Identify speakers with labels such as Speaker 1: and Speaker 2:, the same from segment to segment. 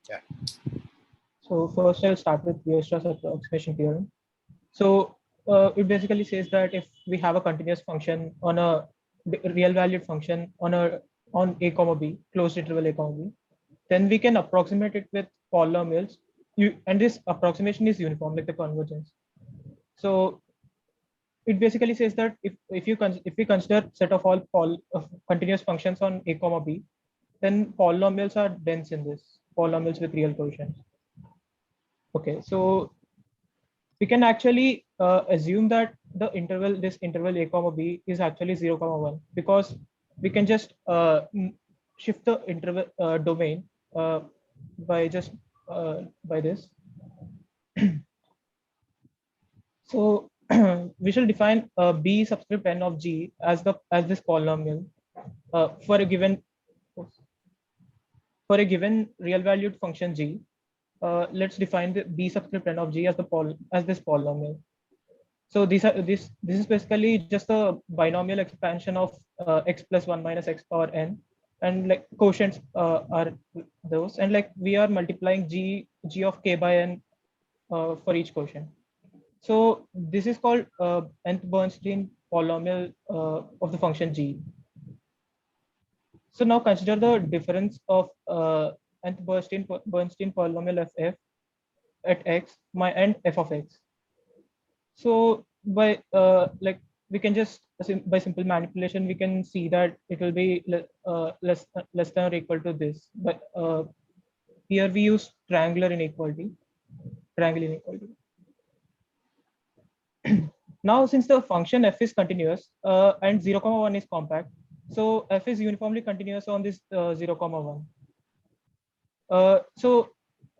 Speaker 1: Yeah.
Speaker 2: So first I'll start with Weierstrass approximation theorem. So it basically says that if we have a continuous function on a real valued function on a comma b, closed interval a comma b, then we can approximate it with polynomials. And this approximation is uniform, like the convergence. So it basically says that if we consider set of all continuous functions on a comma b, then polynomials are dense in this, polynomials with real coefficients. Okay, so we can actually assume that this interval a comma b is actually 0 comma 1, because we can just shift the interval domain by just by this. So we shall define b subscript n of g as this polynomial for a given real valued function g. Let's define the b subscript n of g as this polynomial. So this is basically just a binomial expansion of x plus 1 minus x power n, and like quotients are those, and like we are multiplying g of k by n for each quotient. So this is called nth Bernstein polynomial of the function g. So now consider the difference of nth Bernstein polynomial of f at x and f of x. So by we can just by simple manipulation we can see that it will be less than or equal to this. But here we use triangle inequality. Now, since the function f is continuous and 0 comma 1 is compact, so f is uniformly continuous on this 0 comma 1. So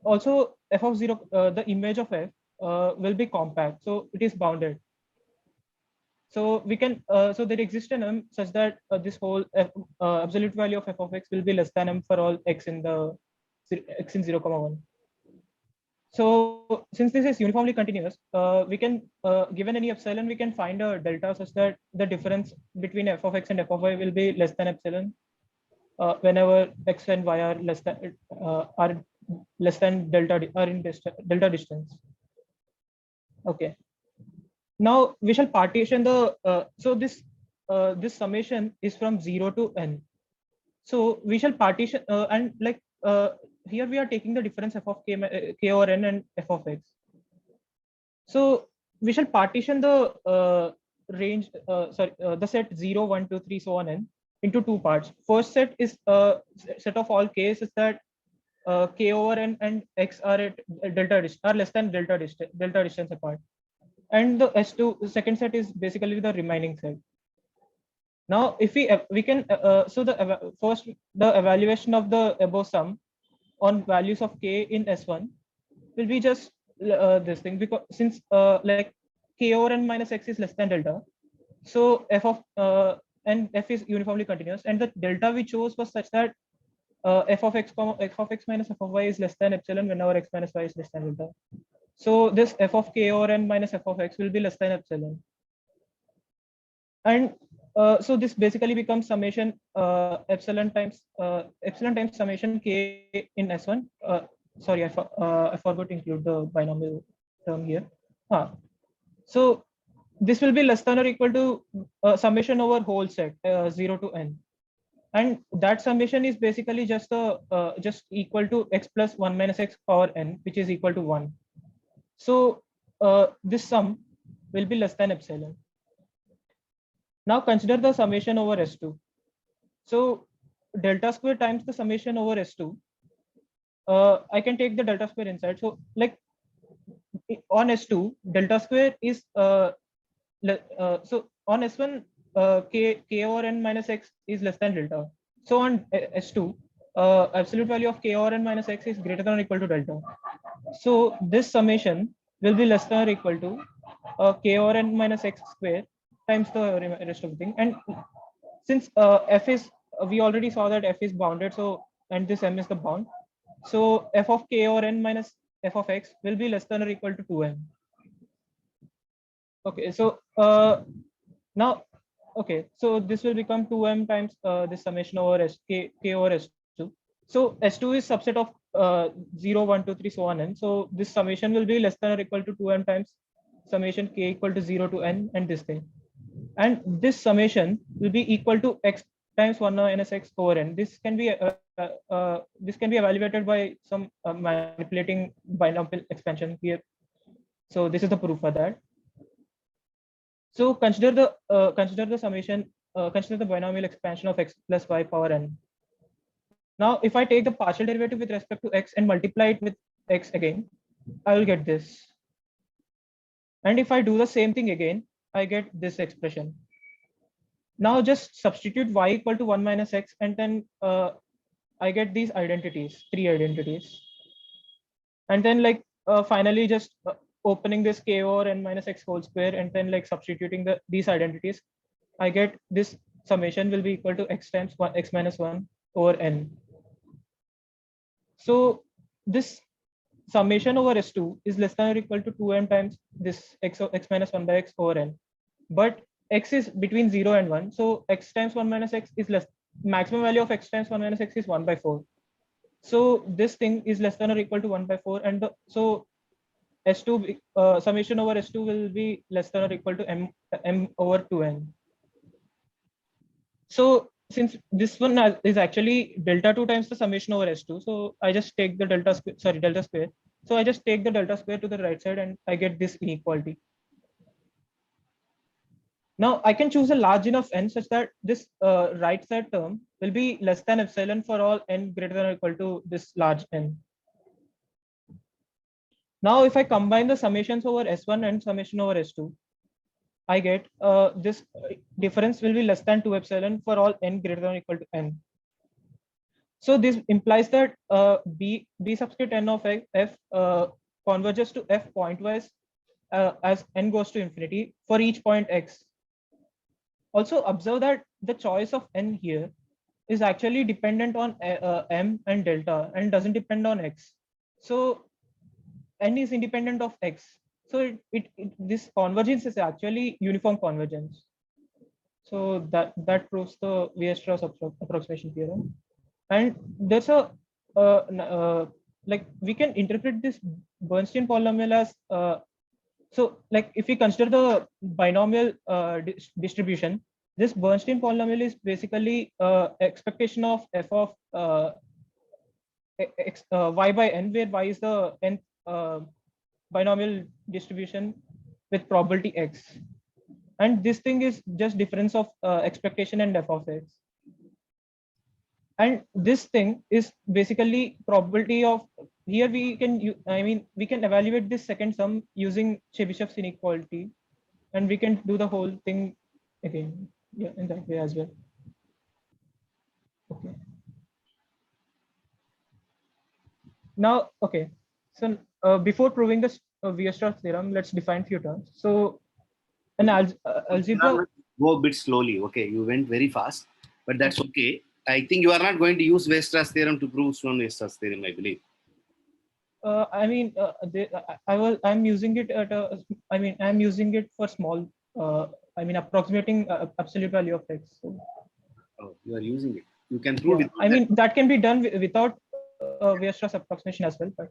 Speaker 2: also f of 0, the image of f will be compact, so it is bounded. So we can so there exists an m such that this whole absolute value of f of x will be less than m for all x in 0 comma 1. So since this is uniformly continuous, we can given any epsilon, we can find a delta such that the difference between f of x and f of y will be less than epsilon whenever x and y are less than delta distance. Okay. Now we shall partition the so this summation is from 0 to n. So we shall partition and like here we are taking the difference f of k over n and f of x. So we shall partition the the set 0, 1, 2, 3, so on n into two parts. First set is set of all k's is that k over n and x are at are less than delta distance apart, and the S2 second set is basically the remaining set. Now, if we can so first the evaluation of the above sum on values of k in S1 will be just this thing, because since like k over n minus x is less than delta, so f of and f is uniformly continuous, and the delta we chose was such that f of x minus f of y is less than epsilon whenever x minus y is less than delta. So this f of k over n minus f of x will be less than epsilon. And so this basically becomes summation epsilon times summation k in S1. Sorry, I forgot to include the binomial term here. So this will be less than or equal to summation over whole set 0 to n, and that summation is basically just equal to x plus 1 minus x power n, which is equal to 1. So this sum will be less than epsilon. Now consider the summation over S2. So delta square times the summation over S2. I can take the delta square inside. So like on S2, delta square is so on S1, k over n minus x is less than delta. So on S2, absolute value of k over n minus x is greater than or equal to delta. So this summation will be less than or equal to k over n minus x square times the rest of the thing. And since f is we already saw that f is bounded, so and this m is the bound, so f of k over n minus f of x will be less than or equal to 2m. Okay, so now okay, so this will become 2m times this summation over k over s2. So S2 is subset of 0, 1, 2, 3, so on n. So this summation will be less than or equal to 2m times summation k equal to 0 to n and this thing. And this summation will be equal to x times 1 minus x over n. This can be evaluated by some manipulating binomial expansion here. So this is the proof for that. So consider the summation. Consider the binomial expansion of x plus y power n. Now, if I take the partial derivative with respect to x and multiply it with x again, I will get this. And if I do the same thing again, I get this expression. Now just substitute y equal to 1 minus x, and then I get these identities, 3 identities. And then like finally just opening this k over n minus x whole square, and then like substituting these identities, I get this summation will be equal to x times 1 x minus 1 over n. So this summation over S2 is less than or equal to 2m times this x minus 1 by x over n. But x is between 0 and 1. So x times 1 minus x is less. Maximum value of x times 1 minus x is 1 by 4. So this thing is less than or equal to 1 by 4. And so S2 summation over S2 will be less than or equal to m over 2n. So since this one is actually delta 2 times the summation over S2, so I just take the delta square. So I just take the delta square to the right side and I get this inequality. Now I can choose a large enough n such that this right side term will be less than epsilon for all n greater than or equal to this large n. Now if I combine the summations over S1 and summation over S2, I get this difference will be less than 2 epsilon for all n greater than or equal to n. So this implies that b subscript n of f converges to f pointwise as n goes to infinity for each point x. Also observe that the choice of n here is actually dependent on m and delta and doesn't depend on x. So n is independent of x. So this convergence is actually uniform convergence. So that proves the Weierstrass approximation theorem. And there's a like we can interpret this Bernstein polynomial as so like if we consider the binomial distribution, this Bernstein polynomial is basically expectation of f of y by n, where y is the nth binomial distribution with probability x, and this thing is just difference of expectation and f of x. And this thing is basically probability of here we can we can evaluate this second sum using Chebyshev's inequality, and we can do the whole thing again, yeah, in that way as well. Okay. Now, okay, so before proving this Weierstrass theorem, let's define few terms. So an algebra.
Speaker 1: Go a bit slowly. Okay, you went very fast, but that's okay. I think you are not going to use Weierstrass theorem to prove Sloan-Weierstrass theorem, I believe.
Speaker 2: I'm using it at a, I'm using it for small, approximating absolute value of x. So.
Speaker 1: Oh, you are using it. You can prove it.
Speaker 2: I mean, that can be done without Weierstrass approximation as well. But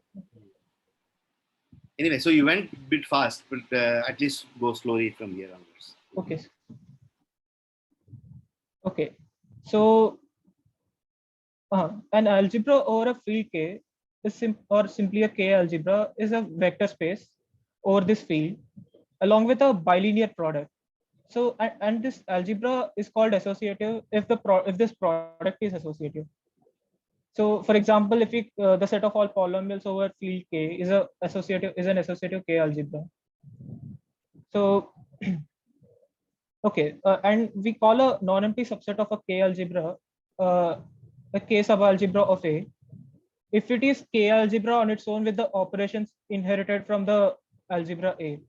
Speaker 1: anyway, so you went a bit fast, but at least go slowly from here onwards.
Speaker 2: Okay. Okay. So an algebra over a field K is simply a K algebra is a vector space over this field along with a bilinear product. So and this algebra is called associative if this product is associative. So for example, if we the set of all polynomials over field K is an associative K algebra. So okay, and we call a non-empty subset of a K algebra a K subalgebra of A if it is K algebra on its own with the operations inherited from the algebra A.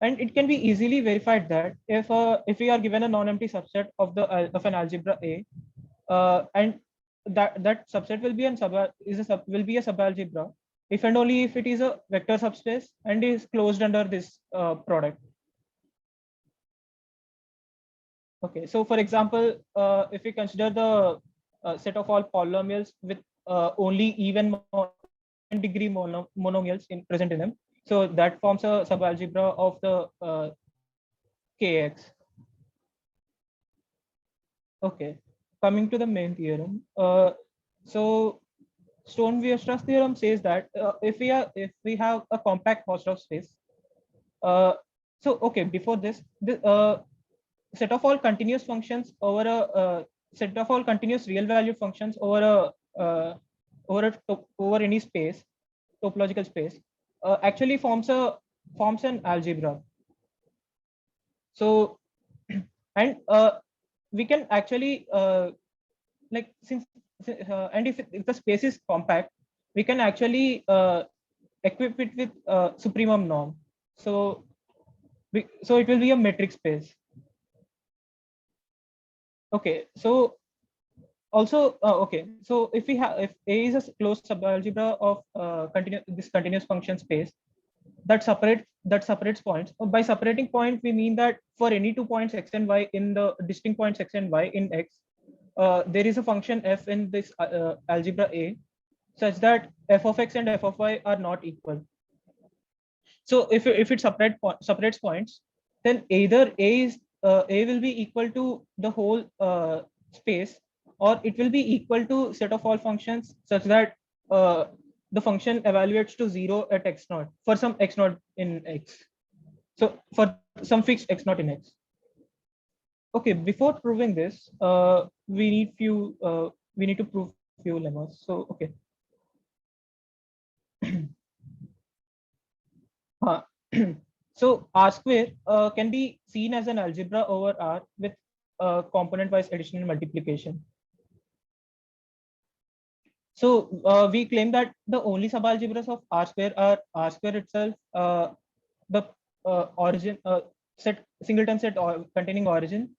Speaker 2: And it can be easily verified that if we are given a non-empty subset of an algebra A, and that subset will be a subalgebra if and only if it is a vector subspace and is closed under this product. Okay, so for example, if we consider the set of all polynomials with only even degree monomials present in them. So that forms a subalgebra of the kx. Okay, coming to the main theorem. So Stone-Weierstrass theorem says that if we have a compact Hausdorff space, so okay, before this, set of all continuous functions over a set of all continuous real valued functions over a over any space, topological space, actually forms an algebra. So and we can actually like since and if the space is compact, we can actually equip it with supremum norm. So so it will be a metric space. Okay, so also okay, so if A is a closed subalgebra of this continuous function space that separates points. By separating point, we mean that for any 2 points x and y in the distinct points x and y in x, there is a function f in this algebra A such that f of x and f of y are not equal. So if it separates points, then either A will be equal to the whole space, or it will be equal to set of all functions such that the function evaluates to 0 at x naught for some x naught in x. So for some fixed x naught in x. Okay, before proving this, we need to prove few lemmas. So okay. So R square can be seen as an algebra over R with component-wise addition and multiplication. So we claim that the only subalgebras of R square are R square itself, the origin set singleton set containing origin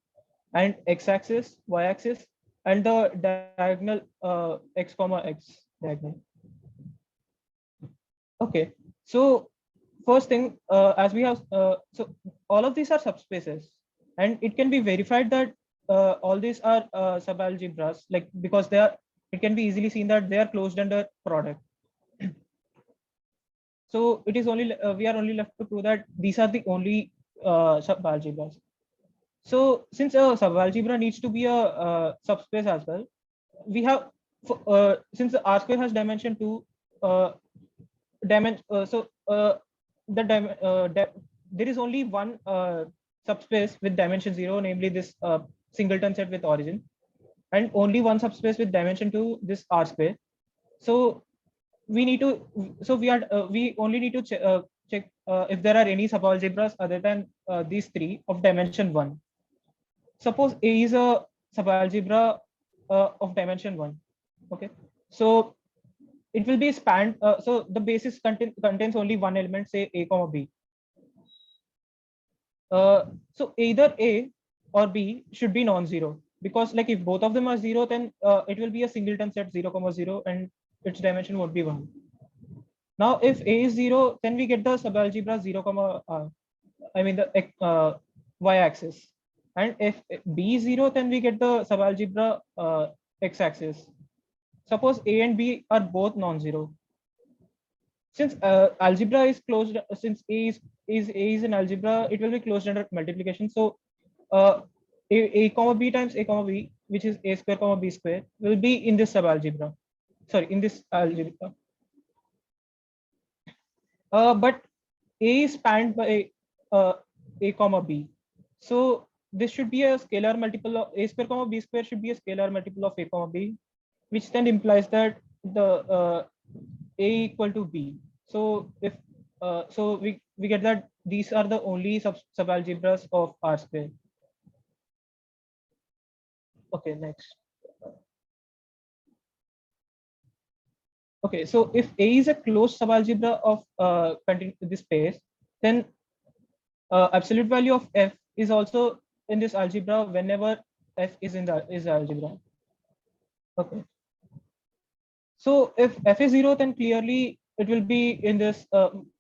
Speaker 2: and x-axis, y-axis, and the diagonal x comma x diagonal. Okay, so first thing, as we have, so all of these are subspaces, and it can be verified that all these are subalgebras, like because they are. It can be easily seen that they are closed under product. So it is only we are only left to prove that these are the only subalgebras. So since a subalgebra needs to be a subspace as well, we have since the R square has dimension 2, there is only one subspace with dimension 0, namely this singleton set with origin, and only one subspace with dimension 2, this R square. So we need to we only need to check if there are any subalgebras other than these three of dimension 1. Suppose A is a subalgebra of dimension 1. Okay, so it will be spanned. So the basis contains only one element, say A comma B. So either A or B should be non-zero, because like if both of them are 0, then it will be a singleton set 0 comma 0 and its dimension would be 1. Now if A is 0, then we get the subalgebra 0 comma I mean the y-axis, and if B is 0, then we get the subalgebra x-axis. Suppose A and B are both non-zero. Since algebra is closed, since A is an algebra, it will be closed under multiplication. So a comma B times A comma B, which is A square comma B square, will be in this subalgebra. Sorry, in this algebra. But A is spanned by A comma B. So this should be a scalar multiple of A square comma B square should be a scalar multiple of A comma B, which then implies that the A equal to B. So if so we get that these are the only subalgebras of R square. Okay, next. Okay, so if A is a closed subalgebra of this space, then absolute value of F is also in this algebra whenever F is in the algebra. Okay. So if F is 0, then clearly it will be in this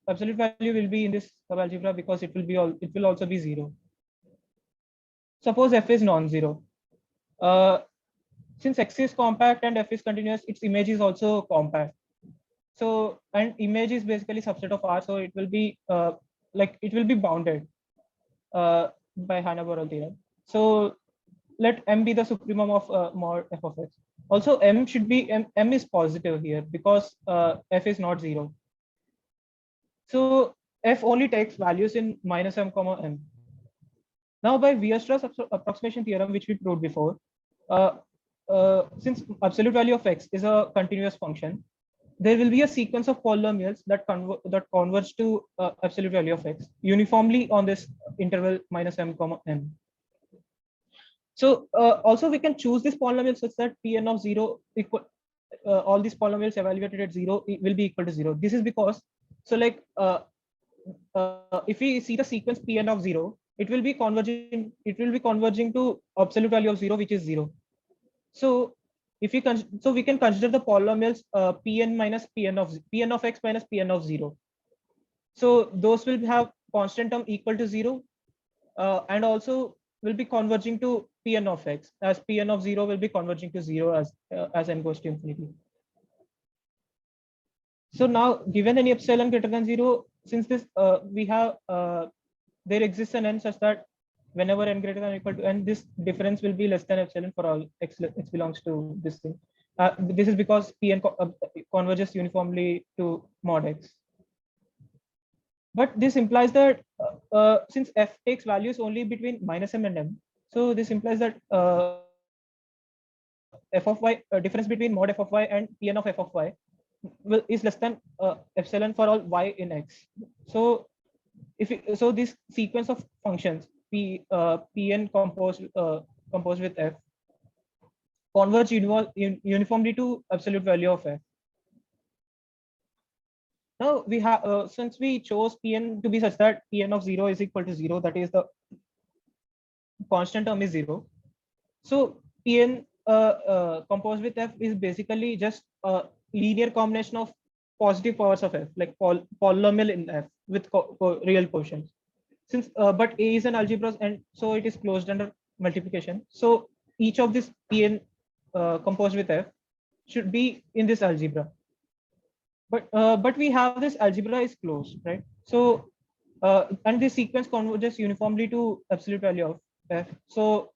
Speaker 2: absolute value will be in this subalgebra, because it will also be 0. Suppose F is non-zero. since X is compact and F is continuous, its image is also compact. So, and image is basically subset of R, so it will be it will be bounded by Hanna-Borel theorem. So let M be the supremum of mod F of X. Also, M should be M is positive here because F is not 0. So F only takes values in minus M comma M. Now by Weierstrass approximation theorem, which we proved before, since absolute value of X is a continuous function, there will be a sequence of polynomials that converge to absolute value of X uniformly on this interval minus M comma M. So also we can choose this polynomial such that Pn of 0 equal, all these polynomials evaluated at 0 will be equal to 0. This is because, so like if we see the sequence Pn of 0, it will be converging to absolute value of 0, which is 0. So if we we can consider the polynomials Pn minus Pn of X minus Pn of 0. So those will have constant term equal to 0, and also will be converging to Pn of X, as Pn of 0 will be converging to 0 as n goes to infinity. So now, given any epsilon greater than 0, since this we have there exists an n such that whenever n greater than or equal to n, this difference will be less than epsilon for all x belongs to this thing. This is because Pn converges uniformly to mod X. But this implies that since F takes values only between minus M and M, so this implies that F of Y, difference between mod F of Y and Pn of F of Y is less than epsilon for all y in X. So so this sequence of functions Pn composed with F converge uniformly to absolute value of F. Now we have since we chose Pn to be such that Pn of 0 is equal to 0, that is the constant term is 0. So Pn composed with F is basically just a linear combination of positive powers of F, like polynomial in F with real quotients. Since but A is an algebra, and so it is closed under multiplication. So each of this Pn composed with F should be in this algebra. But we have this algebra is closed, right? So and this sequence converges uniformly to absolute value of F. So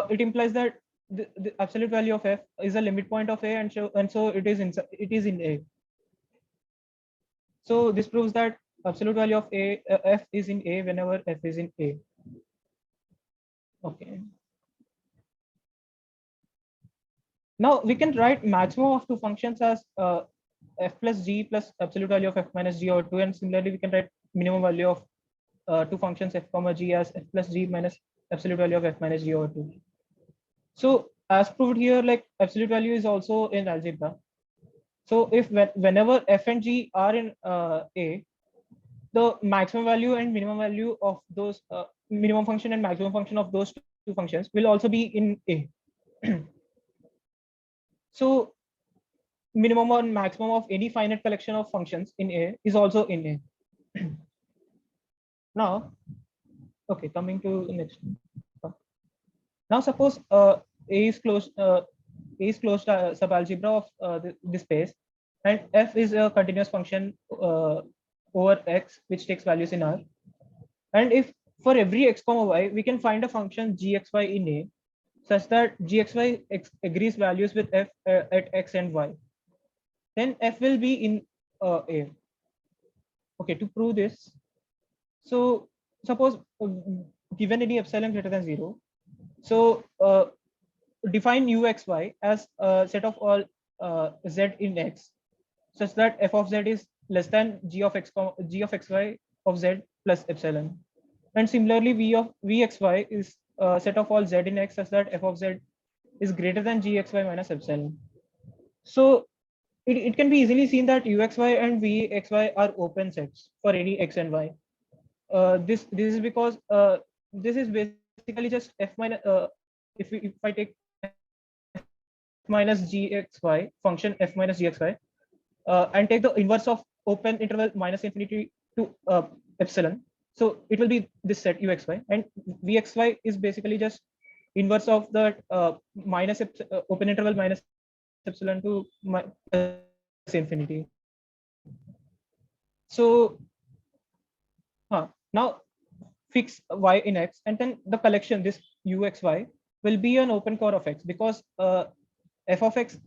Speaker 2: it implies that the absolute value of F is a limit point of A, and so it is in A. So this proves that absolute value of A F is in A whenever F is in A. Okay. Now we can write maximum of two functions as F plus G plus absolute value of F minus G over 2, and similarly we can write minimum value of two functions F comma G as F plus G minus absolute value of F minus G over 2. So as proved here, like absolute value is also in algebra. So if whenever F and G are in A, the maximum value and minimum value of those minimum function and maximum function of those two functions will also be in A. So minimum or maximum of any finite collection of functions in A is also in A. Now, okay, coming to the next one. Now suppose A is closed subalgebra of this space, and F is a continuous function over X which takes values in R. And if for every X comma Y we can find a function gxy in A such that gxy agrees values with F at X and Y, then F will be in A. Okay, to prove this, so suppose given any epsilon greater than 0, so define uxy as a set of all z in X such that F of z is less than g of xy of z plus epsilon. And similarly, vxy is a set of all z in X such that F of z is greater than gxy minus epsilon. So it can be easily seen that uxy and vxy are open sets for any X and Y. This is because this is basically just F minus if I take F minus gxy function F minus gxy and take the inverse of open interval minus infinity to epsilon, so it will be this set uxy, and vxy is basically just inverse of that minus open interval minus epsilon to plus infinity. So now fix y in x, and then the collection this uxy will be an open core of x, because f of x,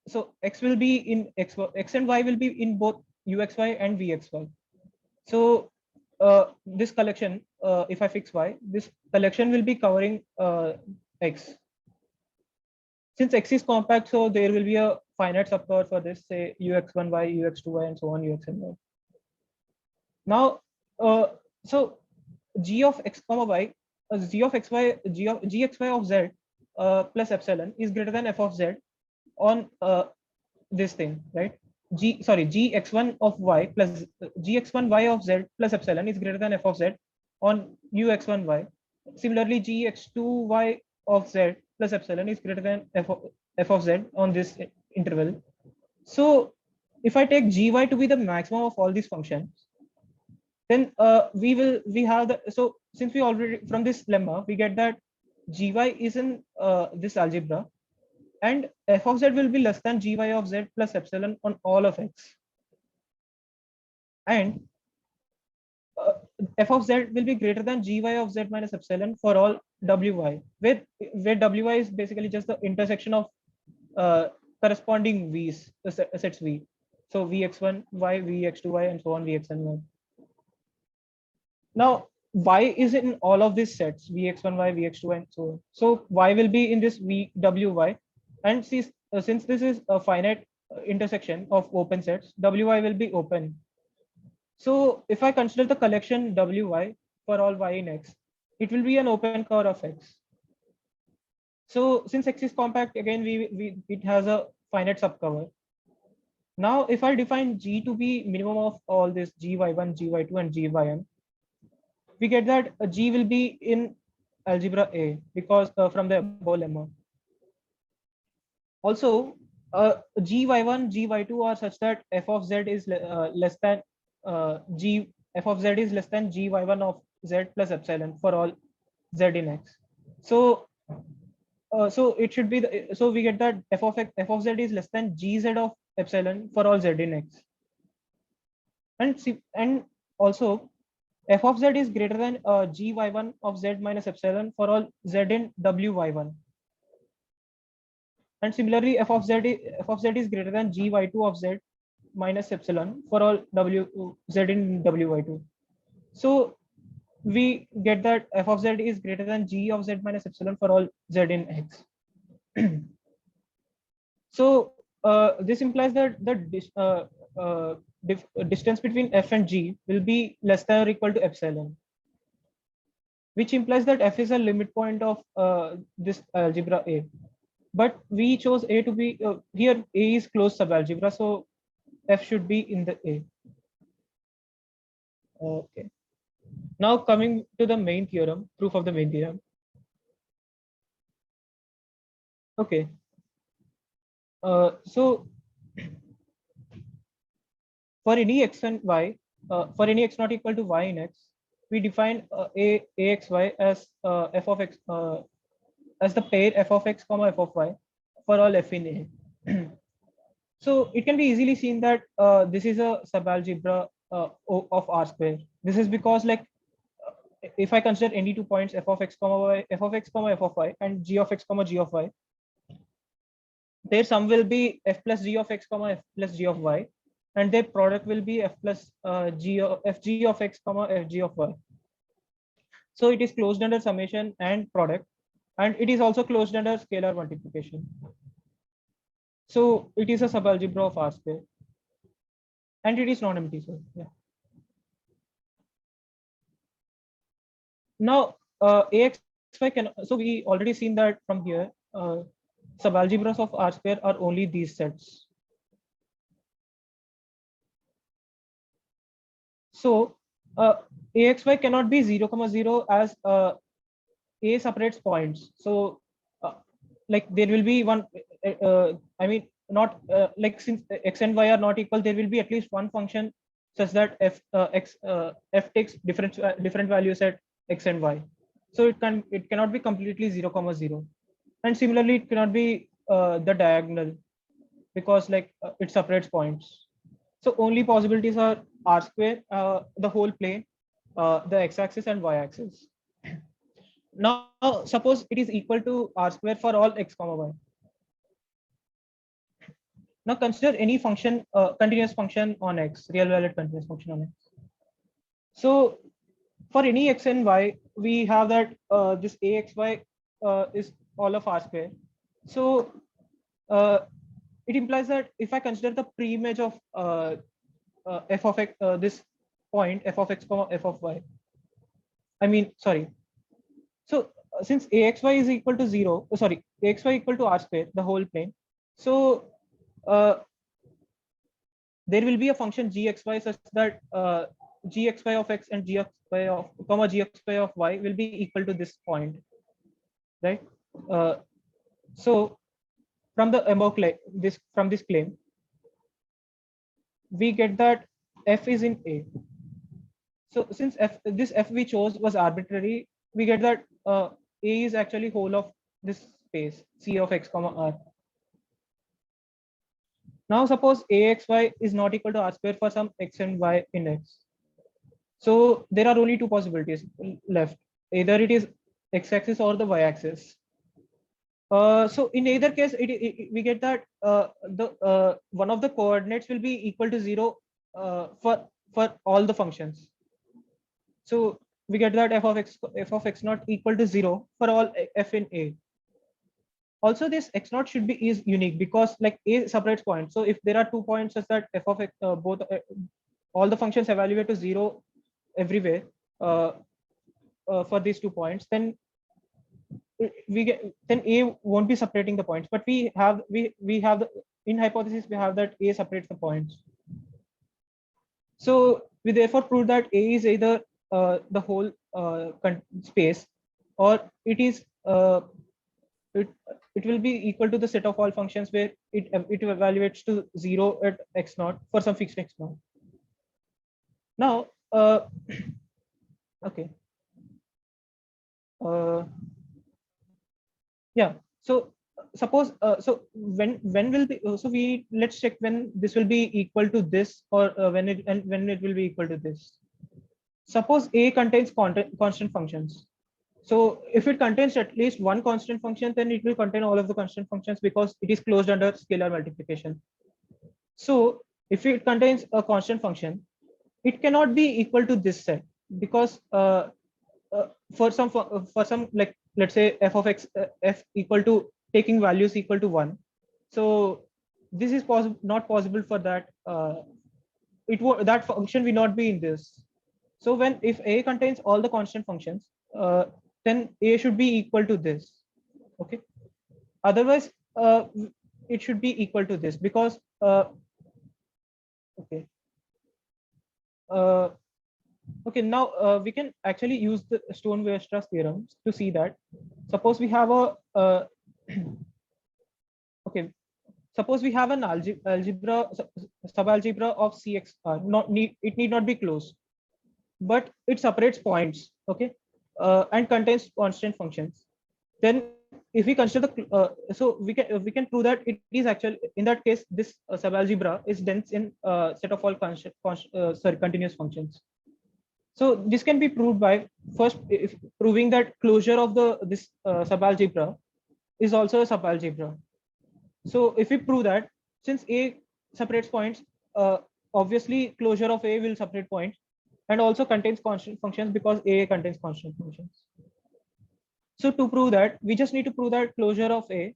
Speaker 2: so x will be in x and y will be in both uxy and vxy. So this collection, if I fix y, this collection will be covering x. Since x is compact, so there will be a finite subcover for this, say ux1y, ux2y, and so on, uxn y. Now, so g of x comma y, g of xy, gxy of z plus epsilon is greater than f of z on this thing, right? Gx1 of y plus gx1y of z plus epsilon is greater than f of z on ux1y. Similarly, gx2y of z plus epsilon is greater than f of z on this interval. So if I take gy to be the maximum of all these functions, then we have the, so since we already from this lemma we get that gy is in this algebra, and f of z will be less than gy of z plus epsilon on all of x, and f of z will be greater than gy of z minus epsilon for all wy, where wy is basically just the intersection of corresponding v's, sets v. So vx1y, vx2y, and so on, vxny. Now y is in all of these sets, vx1y, vx2, and so on. So y will be in this vwy, and since this is a finite intersection of open sets, wy will be open. So if I consider the collection wy for all y in x, it will be an open core of x. So since x is compact, again it has a finite subcover. Now if I define g to be minimum of all this gy1, gy2, and gyn, we get that g will be in algebra A, because from the above lemma. Also, gy1, gy2 are such that f of z is less than f of z is less than gy1 of z plus epsilon for all z in x. So so it should be so we get that f of z is less than gz of epsilon for all z in x, and also f of z is greater than gy1 of z minus epsilon for all z in wy1, and similarly f of z is greater than gy2 of z minus epsilon for all z in wy2. So we get that f of z is greater than g of z minus epsilon for all z in x. So this implies that the distance between f and g will be less than or equal to epsilon, which implies that f is a limit point of this algebra A. But we chose A to be here. A is closed subalgebra, so f should be in the A. Okay. Now coming to the main theorem, proof of the main theorem. Okay. So for any x and y, for any x not equal to y in x, we define axy as f of x as the pair f of x comma f of y for all f in A. So it can be easily seen that this is a subalgebra of R square. This is because, like, if I consider any 2 points f of x comma y, f of x comma f of y, and g of x comma g of y, their sum will be f plus g of x comma f plus g of y, and their product will be f plus fg of x comma fg of y. So it is closed under summation and product, and it is also closed under scalar multiplication. So it is a subalgebra of R square, and it is non-empty. So yeah. Now axy can, so we already seen that from here subalgebras of R square are only these sets. So axy cannot be 0, 0 as A separates points. So like there will be one, I mean, not like since x and y are not equal, there will be at least one function such that f takes different values at x and y. So it cannot be completely 0, 0. And similarly, it cannot be the diagonal, because like it separates points. So only possibilities are r square, the whole plane, the x-axis and y-axis. Now suppose it is equal to r square for all x comma y. Now consider any function, continuous function on x, real valued continuous function on x. So for any x and y, we have that this axy is all of r square. So uh, it implies that if I consider the pre-image of f of x, this point f of x comma f of y, I mean, sorry. So since axy is equal to 0, sorry, axy equal to r square, the whole plane. So uh, there will be a function gxy such that gxy of x and gxy of gxy of y will be equal to this point, right? Uh, so from the above from this claim, we get that f is in A. So since this f we chose was arbitrary, we get that A is actually whole of this space C of x comma r. Now suppose axy is not equal to r square for some x and y in x. So there are only two possibilities left. Either it is x-axis or the y-axis. So in either case, we get that the one of the coordinates will be equal to 0 for all the functions. So we get that f of x not equal to 0 for all f in A. Also, this x naught should be is unique because like A separates points. So if there are 2 points such that f of x both all the functions evaluate to 0 everywhere for these 2 points, then we get then A won't be separating the points, but we have the, in hypothesis we have that A separates the points. So we therefore prove that A is either the whole space, or it is it will be equal to the set of all functions where it evaluates to 0 at x naught for some fixed x naught. Now okay. Yeah, so suppose so when will be so we let's check when this will be equal to this, or when it will be equal to this. Suppose A contains constant functions. So if it contains at least one constant function, then it will contain all of the constant functions because it is closed under scalar multiplication. So if it contains a constant function, it cannot be equal to this set, because for some like let's say f of x f equal to taking values equal to 1. So this is not possible for that. That function will not be in this. So when if A contains all the constant functions, then A should be equal to this. Okay. Otherwise, it should be equal to this because okay. Okay, now we can actually use the Stone-Weierstrass theorem to see that. Suppose we have a okay. Suppose we have an algebra subalgebra of CXR. It need not be closed, but it separates points. Okay, and contains constant functions. Then if we consider the so we can prove that it is actually in that case this subalgebra is dense in set of all continuous functions. So this can be proved by first proving that closure of this subalgebra is also a subalgebra. So if we prove that since A separates points, obviously closure of A will separate points and also contains constant functions because A contains constant functions. So to prove that, we just need to prove that closure of A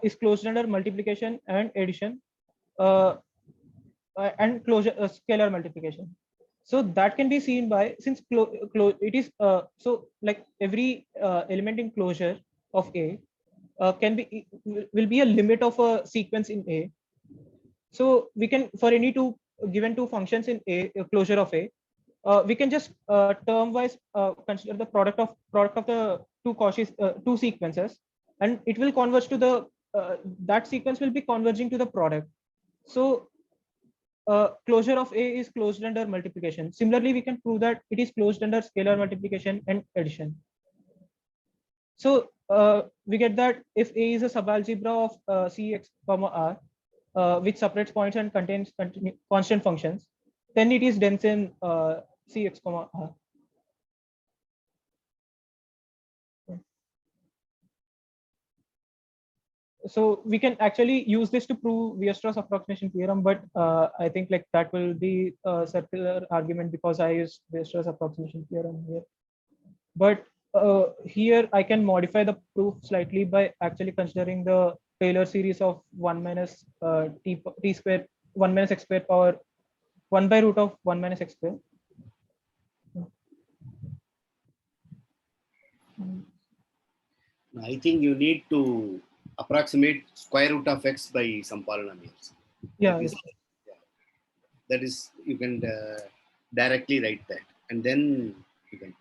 Speaker 2: is closed under multiplication and addition and closure scalar multiplication. So that can be seen by since it is so like every element in closure of A will be a limit of a sequence in A. So we can for any given two functions in A closure of A, we can just term wise consider the product of the two Cauchy two sequences, and it will converge to the that sequence will be converging to the product. So closure of A is closed under multiplication. Similarly, we can prove that it is closed under scalar multiplication and addition. So we get that if A is a subalgebra of Cx comma R, which separates points and contains constant functions, then it is dense in Cx comma R. So we can actually use this to prove Weierstrass approximation theorem, but I think like that will be a circular argument because I use Weierstrass approximation theorem here. But here I can modify the proof slightly by actually considering the Taylor series of 1 minus t square 1 minus x square power 1 by root of 1 minus x square.
Speaker 1: I think you need to approximate square root of x by some polynomials.
Speaker 2: Yeah.
Speaker 1: That is you can directly write that, and then you can prove.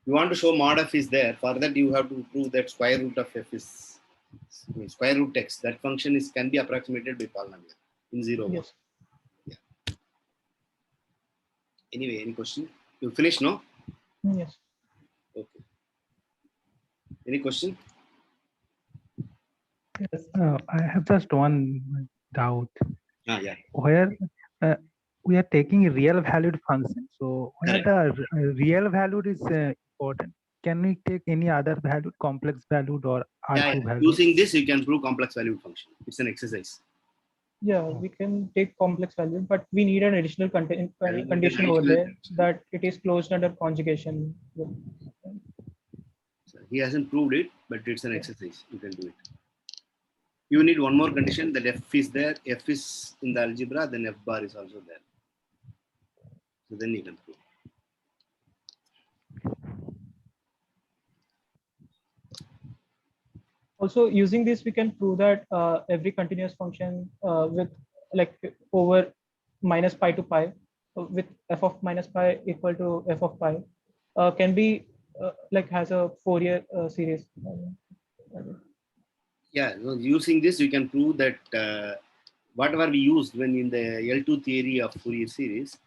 Speaker 1: You want to show mod f is there. For that, you have to prove that square root of f is square root x. That function is can be approximated by polynomial in 0, 1.
Speaker 2: Yes.
Speaker 1: Yeah. Anyway, any question? You finish, no?
Speaker 2: Yes.
Speaker 1: Okay. Any question?
Speaker 3: Yes, I have just one doubt.
Speaker 1: Yeah.
Speaker 3: Where we are taking a real valued function, so where
Speaker 1: Correct.
Speaker 3: the real valued is important. Can we take any other valued, complex valued or
Speaker 1: Yeah.
Speaker 3: R2 valued?
Speaker 1: Using this, you can prove complex valued function. It's an exercise.
Speaker 2: Yeah, we can take complex value, but we need an additional condition over there that it is closed under conjugation.
Speaker 1: So he hasn't proved it, but it's an exercise. You can do it. You need one more condition that f is there. F is in the algebra, then f bar is also there. So then you can prove.
Speaker 2: Also, using this, we can prove that every continuous function with like over minus pi to pi with f of minus pi equal to f of pi can be like has a Fourier series.
Speaker 1: Yeah, so using this, you can prove that whatever we used when in the L2 theory of Fourier series,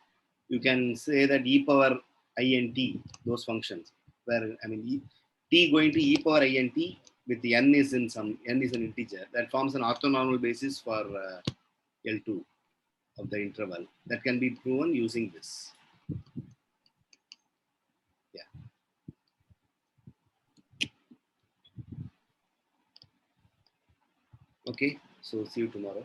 Speaker 1: you can say that e power I and t, those functions, where I mean t going to e power I and t with the n is in some n is an integer, that forms an orthonormal basis for L2 of the interval. That can be proven using this. Yeah. Okay, so see you tomorrow.